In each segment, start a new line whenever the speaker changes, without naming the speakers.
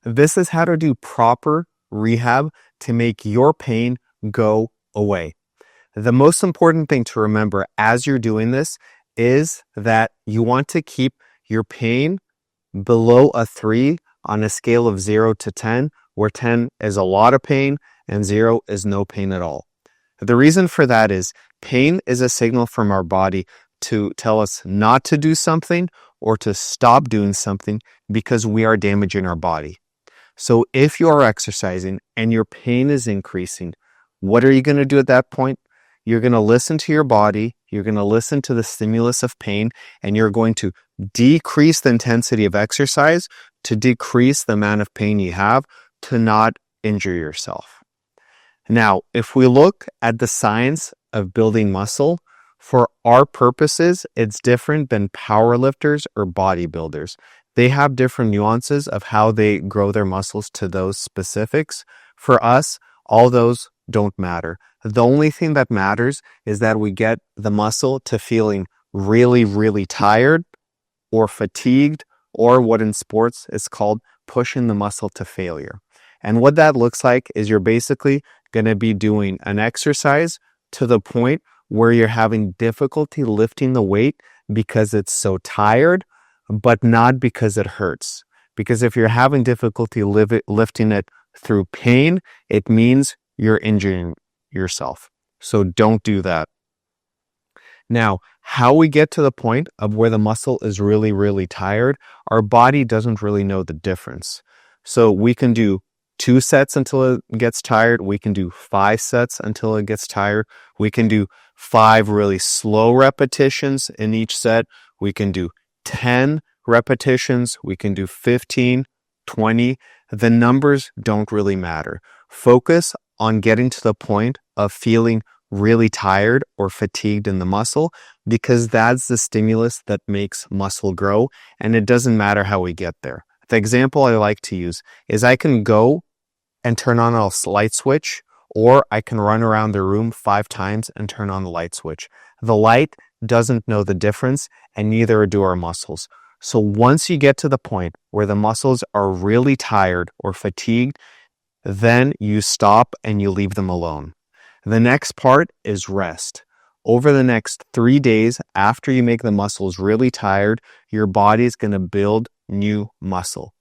This is how to do proper rehab to make your pain go away. The most important thing to remember as you're doing this is that you want to keep your pain below a 3 on a scale of 0 to 10, where 10 is a lot of pain and 0 is no pain at all. The reason for that is pain is a signal from our body to tell us not to do something or to stop doing something because we are damaging our body. So if you are exercising and your pain is increasing, what are you going to do at that point? You're going to listen to your body, you're going to listen to the stimulus of pain, and you're going to decrease the intensity of exercise to decrease the amount of pain you have to not injure yourself. Now, if we look at the science of building muscle, for our purposes, it's different than powerlifters or bodybuilders. They have different nuances of how they grow their muscles to those specifics. For us, all those don't matter. The only thing that matters is that we get the muscle to feeling really, really tired or fatigued, or what in sports is called pushing the muscle to failure. And what that looks like is you're basically going to be doing an exercise to the point where you're having difficulty lifting the weight because it's so tired, but not because it hurts. Because if you're having difficulty lifting it through pain, it means you're injuring yourself. So don't do that. Now, how we get to the point of where the muscle is really, really tired, our body doesn't really know the difference. So we can do 2 sets until it gets tired. We can do 5 sets until it gets tired. We can do 5 really slow repetitions in each set. We can do 10 repetitions. We can do 15, 20. The numbers don't really matter. Focus on getting to the point of feeling really tired or fatigued in the muscle, because that's the stimulus that makes muscle grow, and it doesn't matter how we get there. The example I like to use is I can go and turn on a light switch, or I can run around the room 5 times and turn on the light switch. The light doesn't know the difference, and neither do our muscles. So once you get to the point where the muscles are really tired or fatigued, then you stop and you leave them alone. The next part is rest. Over the next 3 days after you make the muscles really tired, your body is going to build new muscle.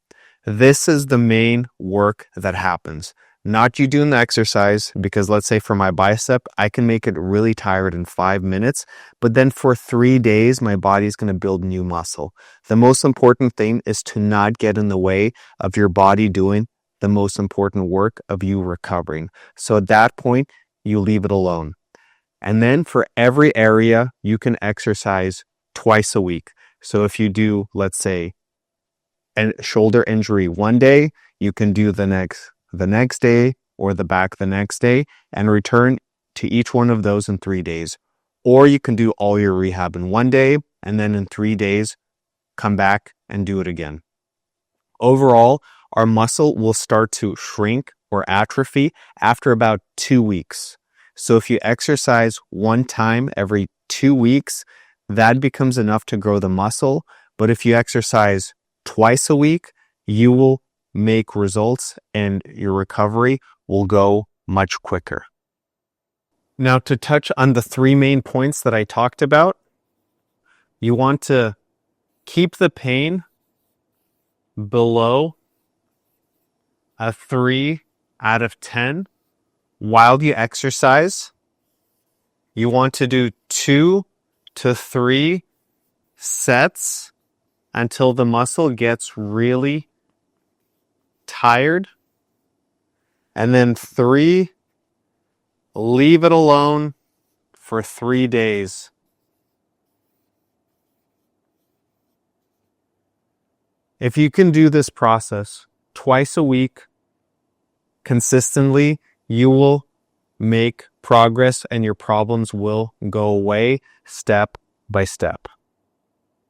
This is the main work that happens. Not you doing the exercise, because let's say for my bicep, I can make it really tired in 5 minutes, but then for 3 days, my body's going to build new muscle. The most important thing is to not get in the way of your body doing the most important work of you recovering. So at that point, you leave it alone. And then for every area, you can exercise twice a week. So if you do, let's say, a shoulder injury one day, you can do the next day, or the back the next day, and return to each one of those in 3 days. Or you can do all your rehab in 1 day, and then in 3 days, come back and do it again. Overall, our muscle will start to shrink or atrophy after about 2 weeks. So if you exercise 1 time every 2 weeks, that becomes enough to grow the muscle. But if you exercise twice a week, you will make results and your recovery will go much quicker. Now, to touch on the 3 main points that I talked about, you want to keep the pain below a 3 out of 10 while you exercise. You want to do 2 to 3 sets until the muscle gets really tired. And then 3, leave it alone for 3 days. If you can do this process twice a week consistently, you will make progress and your problems will go away step by step.